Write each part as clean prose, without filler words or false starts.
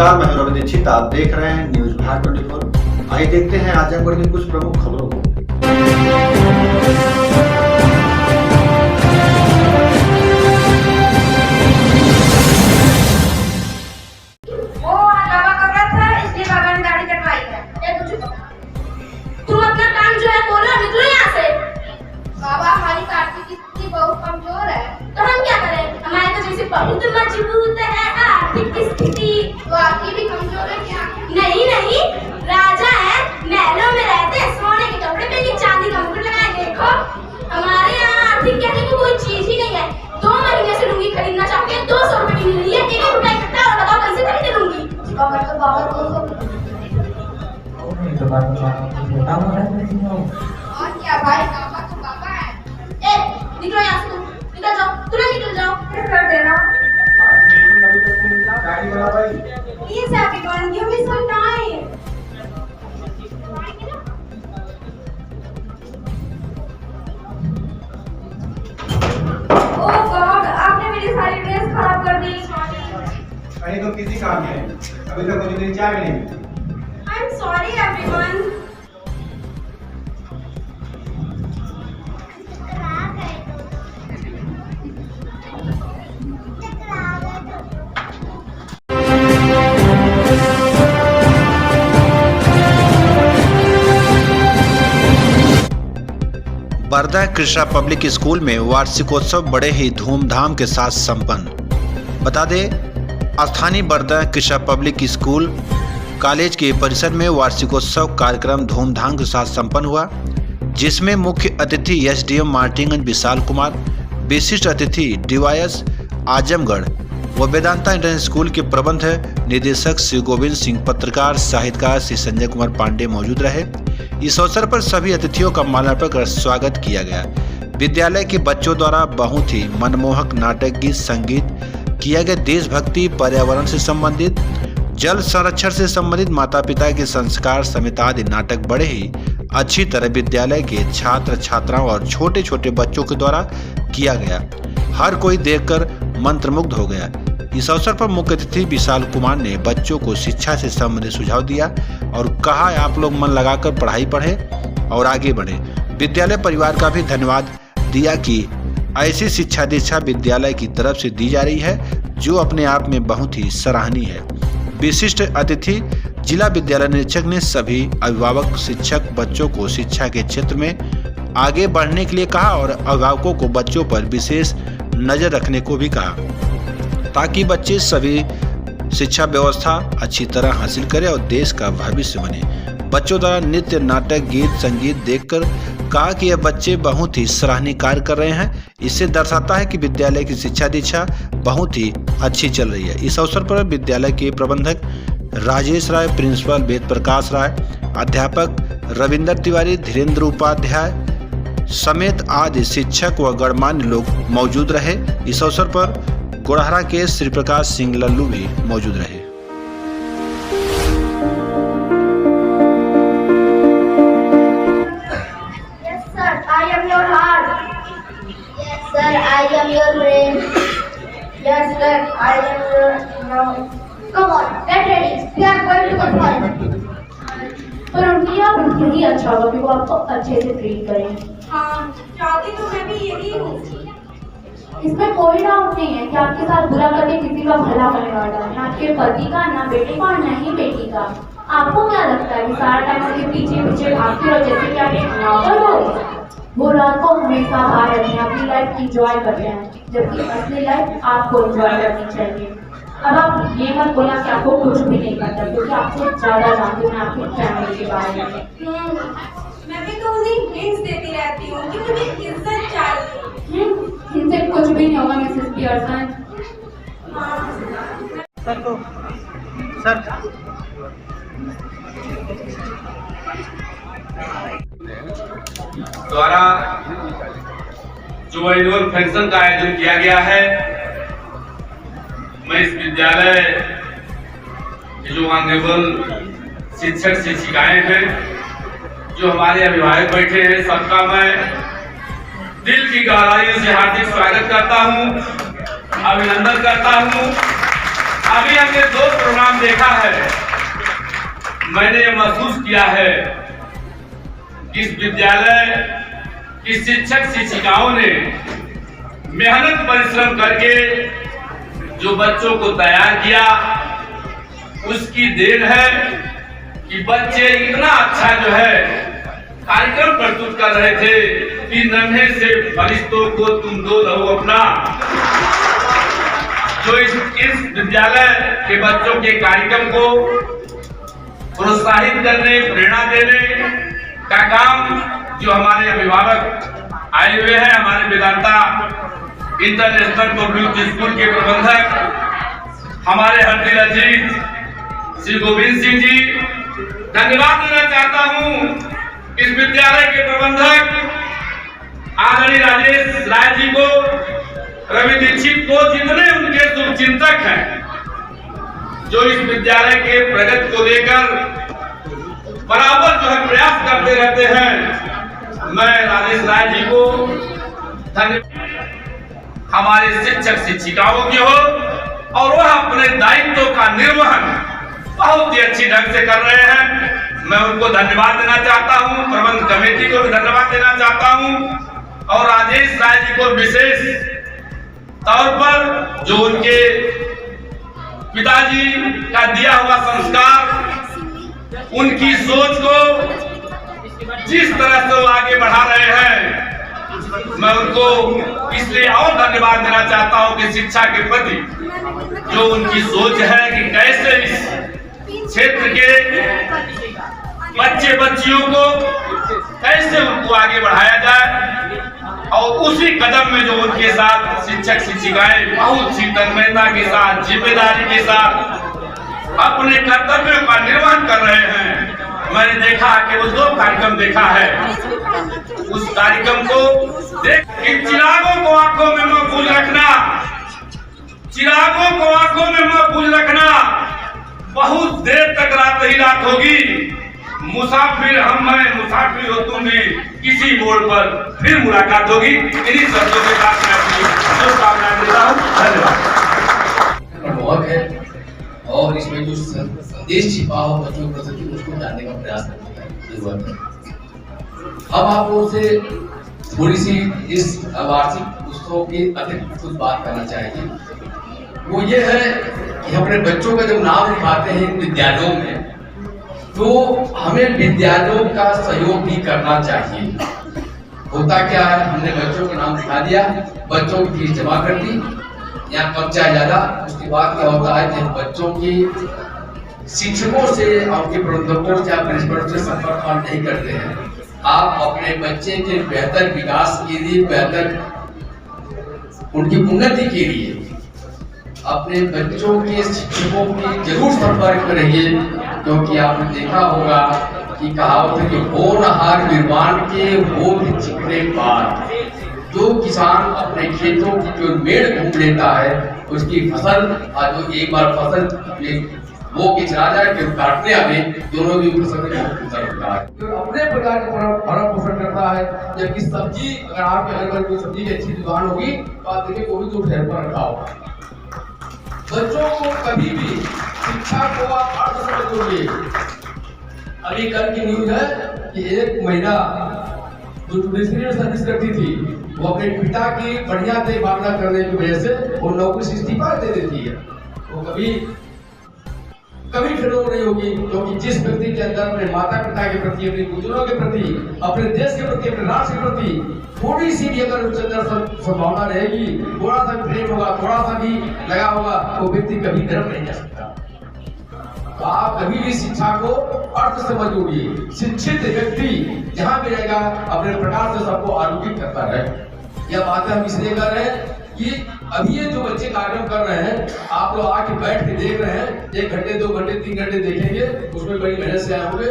नमस्कार, मैं रवि दीक्षित। आप देख रहे हैं न्यूज भारत 24। आइए देखते हैं आजमगढ़ की कुछ प्रमुख खबरों को। वो दावा कर रहा था, इसलिए बाबा ने दाढ़ी कटवाई है। तुम अपना काम जो है बोलो, निकलो यहाँ से। बाबा, हमारी कार्तिक की बहुत कमजोर है, तो हम क्या करें? हमारे तो जैसे बहुत मजबूत है आर्थिक स्थिति। तो आपकी भी कमजोर है क्या? नहीं नहीं, राजा है, महलों में रहते, सोने के कपड़े पहने, चांदी का मुकुट लगाए। देखो, हमारे यहाँ आर्थिक कहने को कोई चीज ही नहीं है। 2 महीने से लुंगी खरीदना चाहते हैं, 200 रुपए की मिल रही है, 1 रुपया इकट्ठा। और बताओ कैसे खरीदे लुंगी? बाबा तो बाबा 200। और क्या भाई, बाबा तो बाबा है। निकलो यहाँ से, तुम निकल जाओ, तुरंत निकल जाओ। कर देना। Please everyone, give me some time. Oh God, आपने मेरी सारी ड्रेस खराब कर दी। अरे तो किसी काम में अभी तक मुझे मेरी चाय भी नहीं मिली। I'm sorry everyone. Barda Krishna public school में वार्षिकोत्सव बड़े ही धूमधाम के साथ संपन्न। बता दें, स्थानीय बरदा कृष्णा पब्लिक स्कूल कॉलेज के परिसर में वार्षिकोत्सव कार्यक्रम धूमधाम के साथ संपन्न हुआ, जिसमें मुख्य अतिथि एसडीएम मार्टिनगंज विशाल कुमार, विशिष्ट अतिथि डीवाईएस आजमगढ़ व वेदांता इंटरनेशनल स्कूल के प्रबंध निदेशक श्री गोविंद सिंह, पत्रकार साहित्यकार श्री संजय कुमार पांडे मौजूद रहे। इस अवसर पर सभी अतिथियों का माल्यार्पण कर स्वागत किया गया। विद्यालय के बच्चों द्वारा बहुत ही मनमोहक नाटक, गीत, संगीत किया गया। देशभक्ति, पर्यावरण से संबंधित, जल संरक्षण से संबंधित, माता पिता के संस्कार समेत आदि नाटक बड़े ही अच्छी तरह विद्यालय के छात्र छात्राओं और छोटे छोटे बच्चों के द्वारा किया गया। हर कोई देखकर मंत्रमुग्ध हो गया। इस अवसर पर मुख्य अतिथि विशाल कुमार ने बच्चों को शिक्षा से संबंधित सुझाव दिया और कहा, आप लोग मन लगाकर पढ़ाई पढ़ें और आगे बढ़ें। विद्यालय परिवार का भी धन्यवाद दिया कि ऐसी शिक्षा दीक्षा विद्यालय की तरफ से दी जा रही है, जो अपने आप में बहुत ही सराहनीय है। विशिष्ट अतिथि जिला विद्यालय निरीक्षक ने सभी अभिभावक, शिक्षक बच्चों को शिक्षा के क्षेत्र में आगे बढ़ने के लिए कहा और अभिभावकों को बच्चों पर विशेष नजर रखने को भी कहा, ताकि बच्चे सभी शिक्षा व्यवस्था अच्छी तरह हासिल करें और देश का भविष्य बने। बच्चों द्वारा नृत्य, नाटक, गीत, संगीत देखकर कहा कि यह बच्चे बहुत ही सराहनीय कार्य कर रहे हैं। इससे दर्शाता है कि विद्यालय की शिक्षा दीक्षा बहुत ही अच्छी चल रही है। इस अवसर पर विद्यालय के प्रबंधक राजेश राय, प्रिंसिपल वेद प्रकाश राय, अध्यापक रविंद्र तिवारी, धीरेन्द्र उपाध्याय समेत आदि शिक्षक व गणमान्य लोग मौजूद रहे। इस अवसर पर गोड़हरा के श्री प्रकाश सिंह लल्लू भी मौजूद रहे। Yes sir, I am your heart. Yes sir, I am your brain. Yes sir, I am your mouth. Come on, get ready. We are going to the toilet. पर उनकी आप यही अच्छा होगा कि वो आपको अच्छे से ट्रीट करें। हाँ, चाहती तो मैं भी यही हूँ। इसमें कोई डाउट नहीं है कि आपके साथ बुरा करके किसी का भला होने वाला है, ना आपके पति का, ना बेटे का, ना ही बेटी का। आपको क्या लगता है कि सारा टाइम उसके पीछे पीछे भागते रहो जैसे कि आप एक नौकर हो? वो रात को हमेशा बाहर रहते हैं, अपनी लाइफ इंजॉय करते हैं, जबकि असली लाइफ आपको इंजॉय करनी चाहिए। अब आप ये मत बोला कि आपको कुछ भी नहीं करता, क्योंकि आपसे ज्यादा जानती हूँ मैं आपकी फैमिली के बारे में। मैं भी तो उन्हें हिंट्स देती रहती हूँ कि मुझे इज्जत चाहिए। इनसे कुछ भी नहीं होगा मिसेस पियर्सन। सर को सर द्वारा जो एनुअल फंक्शन का आयोजन किया गया है, मैं इस विद्यालय के जो ऑनरेबल शिक्षक शिक्षिकाएं हैं, जो हमारे अभिभावक बैठे हैं, सबका मैं दिल की गहराइयों से हार्दिक स्वागत करता हूं, अभिनंदन करता हूं। अभी हमने 2 प्रोग्राम देखा है। मैंने ये महसूस किया है कि इस विद्यालय की शिक्षक शिक्षिकाओं ने मेहनत परिश्रम करके जो बच्चों को तैयार किया, उसकी देन है कि बच्चे इतना अच्छा जो है कार्यक्रम प्रस्तुत कर रहे थे कि नन्हे से फरिश्तों को तुम दो लहू अपना। जो इस विद्यालय के बच्चों के कार्यक्रम को प्रोत्साहित करने, प्रेरणा देने का काम जो हमारे अभिभावक आए हुए हैं, हमारे वेदांता इंटरनेशनल पब्लिक स्कूल के प्रबंधक हमारे हरदिल अजीज श्री गोविंद सिंह जी, धन्यवाद देना चाहता हूं इस विद्यालय के प्रबंधक आदरणीय राजेश राय जी को, रवि दीक्षित को, जितने उनके शुभचिंतक हैं जो इस विद्यालय के प्रगति को लेकर बराबर जो है प्रयास करते रहते हैं। मैं राजेश राय जी को धन्यवाद। हमारे शिक्षक शिक्षिकाओं की हो और वह अपने दायित्व का निर्वहन बहुत ही अच्छी ढंग से कर रहे हैं। मैं उनको धन्यवाद देना चाहता हूं, प्रबंध कमेटी को भी धन्यवाद देना चाहता हूं और राजेश राय जी को विशेष तौर पर जो उनके पिताजी का दिया हुआ संस्कार, उनकी सोच को जिस तरह से वो आगे बढ़ा रहे हैं, मैं उनको इसलिए और धन्यवाद देना चाहता हूं कि शिक्षा के प्रति जो उनकी सोच है कि कैसे इस क्षेत्र के बच्चे बच्चियों को कैसे उनको आगे बढ़ाया जाए, और उसी कदम में जो उनके साथ शिक्षक शिक्षिकाएं बहुत सी तन्मयता के साथ, जिम्मेदारी के साथ अपने कर्तव्यों का निर्वहन कर रहे हैं। मैंने देखा कि वो 2 कार्यक्रम देखा है, उस कार्यक्रम को देख कि चिरागों को आंखों में महफूज रखना, चिरागों को आंखों में महफूज रखना, बहुत देर तक रात ही रात होगी, मुसाफिर हम हैं, मुसाफिर हो तुम भी, किसी मोड़ पर फिर मुलाकात होगी। इन्हीं शब्दों के साथ मैं अपनी शुभकामनाएं देता हूँ। धन्यवाद। बहुत है और इसमें जो संदेश छिपा हो बच्चों के प्रति उसको जानने का प्रयास करने का जरूरत है। अब आप लोगों से थोड़ी सी इस वार्षिक उत्सव की अतिरिक्त कुछ बात करना चाहेंगे। वो ये है कि अपने बच्चों का जब नाम लिखाते हैं विद्यालयों में, तो हमें विद्यालयों का सहयोग भी करना चाहिए। होता क्या है, हमने बच्चों का नाम लिखा दिया, बच्चों की फीस जमा कर दी या कम चाहे ज्यादा, उसके बाद क्या होता है कि बच्चों की शिक्षकों से और उनके प्रबंधकों से या प्रिंसिपल से संपर्क नहीं करते हैं। आप अपने बच्चे के बेहतर विकास के लिए, बेहतर उनकी उन्नति के लिए अपने बच्चों के शिक्षकों की जरूर संपर्क रहिए, क्योंकि आपने देखा होगा कि कहावत है कि होनहार निर्माण के हो चिकने पार। जो किसान अपने खेतों की जो मेड़ घूम लेता है, उसकी फसल जो एक बार फसल वो कि चला जाए कि काटने आवे, दोनों की फसल में बहुत अंतर होता है। तो अपने प्रकार का भरण पोषण करता है। जबकि सब्जी, अगर आपके घर पर कोई सब्जी की अच्छी दुकान होगी तो आप देखिए कोई तो ठहर पर रखा होगा। बच्चों को कभी भी शिक्षा को आप अर्थ समझ जोड़िए। अभी कल की न्यूज है कि एक महिला जो जुडिशियल सर्विस करती थी, वो अपने पिता की बढ़िया देखभाल करने की वजह से वो नौकरी से इस्तीफा दे देती है। वो कभी फिर नहीं होगी, क्योंकि जिस व्यक्ति के अंदर अपने माता पिता के प्रति, अपने बुजुर्गों के प्रति, अपने देश के प्रति, अपने राष्ट्र के प्रति थोड़ी सी भी अगर उसके अंदर संभावना रहेगी, थोड़ा सा प्रेम होगा, थोड़ा सा भी लगा होगा, वो व्यक्ति कभी गर्व नहीं कर सकता। तो आप कभी भी शिक्षा को अर्थ समझ जोड़िए। शिक्षित व्यक्ति जहाँ भी रहेगा अपने प्रकार से सबको आलोकित करता रहे। यह बातें हम इसलिए कर रहे हैं कि अभी ये जो बच्चे कार्यक्रम कर रहे हैं, आप लोग आके बैठ के देख रहे हैं, 1 घंटे 2 घंटे 3 घंटे देखेंगे, उसमें बड़ी मेहनत से आए होंगे।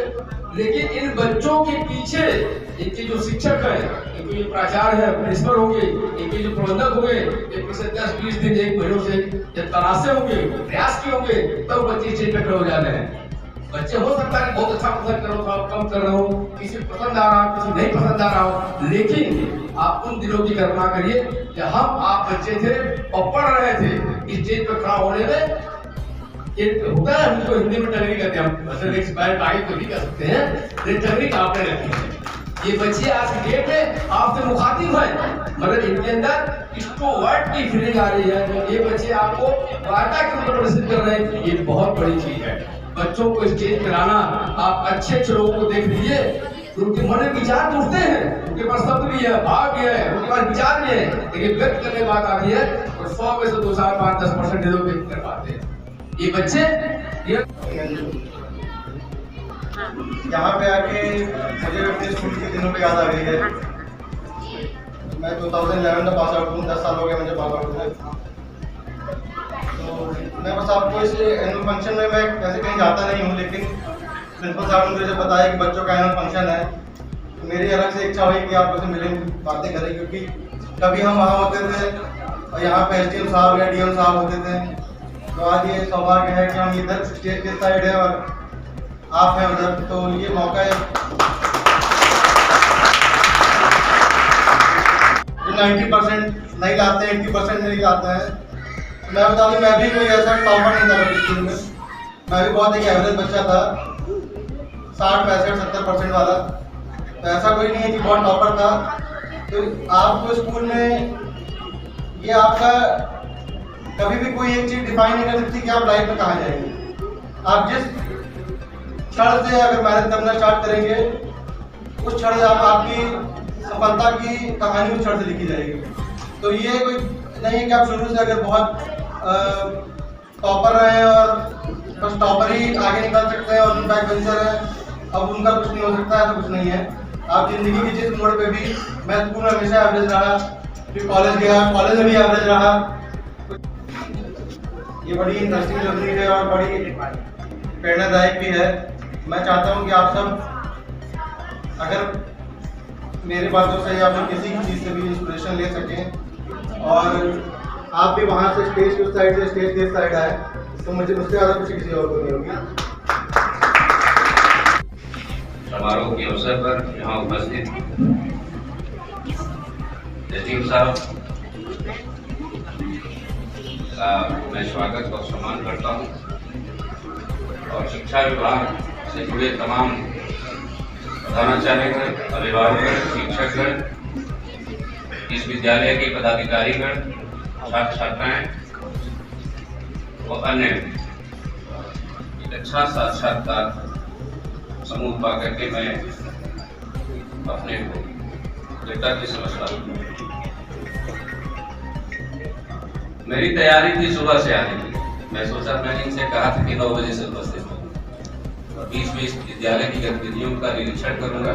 लेकिन इन बच्चों के पीछे इनके जो शिक्षक हैं, इनके जो प्राचार्य हैं, प्रिंसिपल होंगे, इनके जो प्रबंधक होंगे, ये पिछले 10-20 दिन 1 महीनों से जब तलाशे होंगे, प्रयास किए होंगे, तब बच्चे स्टेज पे खड़े हो जाते हैं। बच्चे हो सकता है बहुत अच्छा पसंद कर रहा हो, कम कर रहा हो, किसी पसंद आ रहा हो, किसी नहीं पसंद आ रहा हो, लेकिन आप उन दिनों की कल्पना करिए कि हम आप बच्चे थे और पढ़ रहे थे, स्टेज पर खड़ा होने में ये होता है, हमको हिंदी में टंगरी कहते हैं, हम असल में एक्सपायर आगे तो नहीं कह सकते हैं, ये टंगरी आपने रखी है। ये बच्चे आज की डेट में आपसे मुखातिब हैं, मगर इनके अंदर इंट्रोवर्ट की फीलिंग आ रही है। ये बच्चे आपको वार्ता के ऊपर प्रदर्शित कर रहे हैं, ये बहुत बड़ी चीज है। बच्चों को स्टेज पर आना, आप अच्छे अच्छे लोगों को देख लीजिए, उनके मन में विचार उठते हैं, उनके पास शब्द भी है, भाव भी है, उनके पास विचार भी है, लेकिन व्यक्त करने की बात आती है और 100 में से 2, 4, 5, 10% लोग व्यक्त कर पाते हैं। ये बच्चे यहाँ पे आके मुझे अपने स्कूल के दिनों पे याद आ गई है। मैं 2011 में पास आउट हूँ, 10 साल हो गए मुझे पास आउट हुए। तो मैं बस आपको इस एनुअल फंक्शन में मैं वैसे कहीं जाता नहीं हूँ, लेकिन प्रिंसिपल साहब ने मुझे जब बताया कि बच्चों का एनुअल फंक्शन है, तो मेरी अलग से इच्छा हुई कि आप उनसे मिलें, बातें करें, क्योंकि कभी हम वहाँ होते थे और यहाँ पे SDM साहब या DM साहब होते थे। तो आज ये सौभाग्य है कि हम इधर स्टेज के साइड है और आप हैं उधर, तो ये मौका है। 90% नहीं लाते हैं, 80% नहीं लाते हैं। मैं बता दूं, मैं भी कोई ऐसा टॉपर नहीं था कभी स्कूल में, मैं भी बहुत एक एवरेज बच्चा था, 60, 65, 70% वाला। तो ऐसा कोई नहीं है कि बहुत टॉपर था। तो आपको स्कूल में ये आपका कभी भी कोई एक चीज़ डिफाइन नहीं कर सकती कि आप लाइफ में कहाँ जाएंगे। आप जिस क्षण से अगर मेहनत करना स्टार्ट करेंगे, उस क्षण से आपकी सफलता की कहानी उस क्षण से लिखी जाएगी। तो ये कोई नहीं है कि आप शुरू से अगर बहुत टॉपर रहे और बस टॉपर ही आगे निकल सकते हैं और बैक बेंचर है, अब उनका कुछ नहीं हो सकता है, तो कुछ नहीं है। आप जिंदगी की जिस मोड़ पे भी, मैं स्कूल में हमेशा एवरेज रहा, फिर कॉलेज गया, कॉलेज में भी एवरेज रहा। ये बड़ी इंटरेस्टिंग जर्नी है और बड़ी प्रेरणादायक भी है। मैं चाहता हूँ कि आप सब अगर मेरी बातों से या फिर किसी चीज़ से भी इंस्पिरेशन ले सकें और आप भी वहाँ से स्टेज के उस साइड से स्टेज के इस साइड आए, तो मुझे मुझसे ज़्यादा कुछ किसी और को नहीं होगी। समारोह के अवसर पर यहाँ उपस्थित SDM साहब का मैं स्वागत और सम्मान करता हूँ और शिक्षा विभाग से जुड़े तमाम प्रधानाचार्यगण, अभिभावक, शिक्षकगण, इस विद्यालय के पदाधिकारीगण, छात्र छात्राएं व अन्य अच्छा साक्षात्कार समूह पा करके मैं अपने को कृतज्ञ समझता हूँ। मेरी तैयारी थी सुबह से आने की। मैं सोचा, मैंने इनसे कहा था कि 9 बजे से उपस्थित हूँ, बीच में इस विद्यालय की गतिविधियों का निरीक्षण करूंगा,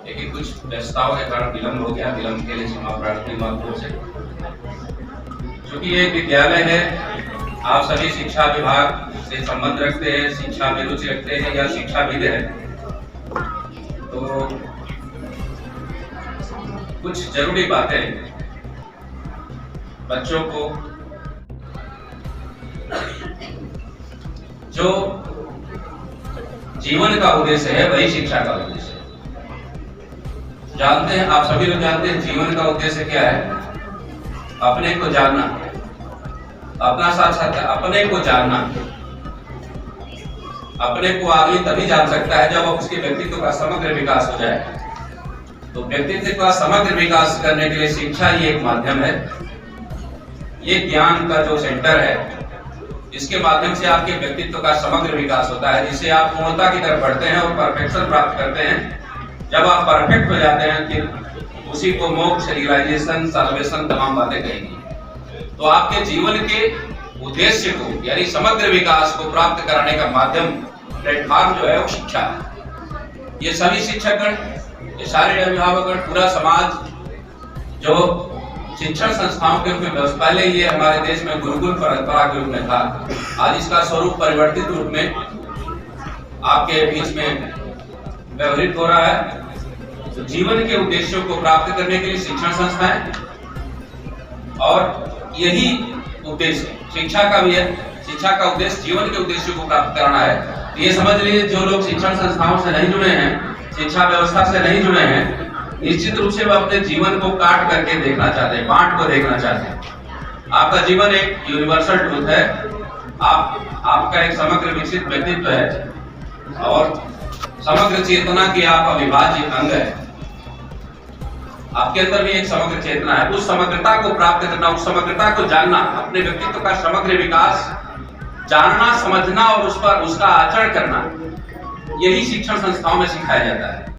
लेकिन कुछ व्यस्तताओं के कारण विलम्ब हो गया। विलम्ब के लिए क्षमा प्रार्थी माध्यम से, क्योंकि ये विद्यालय है, आप सभी शिक्षा विभाग से संबंध रखते हैं, शिक्षा में रुचि रखते हैं या शिक्षाविद हैं, तो कुछ जरूरी बातें बच्चों को जो जीवन का उद्देश्य है वही शिक्षा का उद्देश्य है। जानते हैं, आप सभी लोग जानते हैं जीवन का उद्देश्य क्या है? अपने को जानना, अपना साक्षात्कार, अपने को जानना। अपने को आदमी तभी जान सकता है जब उसके व्यक्तित्व का समग्र विकास हो जाए। तो व्यक्तित्व का समग्र विकास करने के लिए शिक्षा ही एक माध्यम है। ये ज्ञान का जो सेंटर है, इसके माध्यम से आपके व्यक्तित्व का समग्र विकास होता है, जिससे आप पूर्णता की तरफ बढ़ते हैं और परफेक्शन प्राप्त करते हैं। जब आप परफेक्ट हो जाते हैं, फिर उसी को मोक्ष, रियलाइजेशन, सल्वेशन, तमाम बातें कहेंगी। तो आपके जीवन के उद्देश्य को, यानी समग्र विकास को प्राप्त कराने का माध्यम, प्लेटफॉर्म जो है वो शिक्षा है। ये सभी शिक्षकगण, ये सारे अभिभावकगण, पूरा समाज जो शिक्षण संस्थाओं के रूप में, पहले ये हमारे देश में गुरुकुल परंपरा के रूप में था, आज इसका स्वरूप परिवर्तित रूप में आपके बीच में व्यवहृत हो रहा है। तो जीवन के उद्देश्यों को प्राप्त करने के लिए शिक्षण संस्थाएं, और यही उद्देश्य शिक्षा का भी है। शिक्षा का उद्देश्य जीवन के उद्देश्यों को प्राप्त करना है। तो ये समझ लीजिए, जो लोग शिक्षण संस्थाओं से नहीं जुड़े हैं, शिक्षा व्यवस्था से नहीं जुड़े हैं, निश्चित रूप से वह अपने जीवन को काट करके देखना चाहते हैं, बांट को देखना चाहते हैं। आपका जीवन एक यूनिवर्सल ट्रूथ है। आपका एक समग्र विकसित व्यक्तित्व है और समग्र चेतना की आप अविभाज्य अंग है। आपके अंदर भी एक समग्र चेतना है। उस समग्रता को प्राप्त करना, उस समग्रता को जानना, अपने व्यक्तित्व का समग्र विकास जानना, समझना और उस पर उसका आचरण करना, यही शिक्षण संस्थाओं में सिखाया जाता है।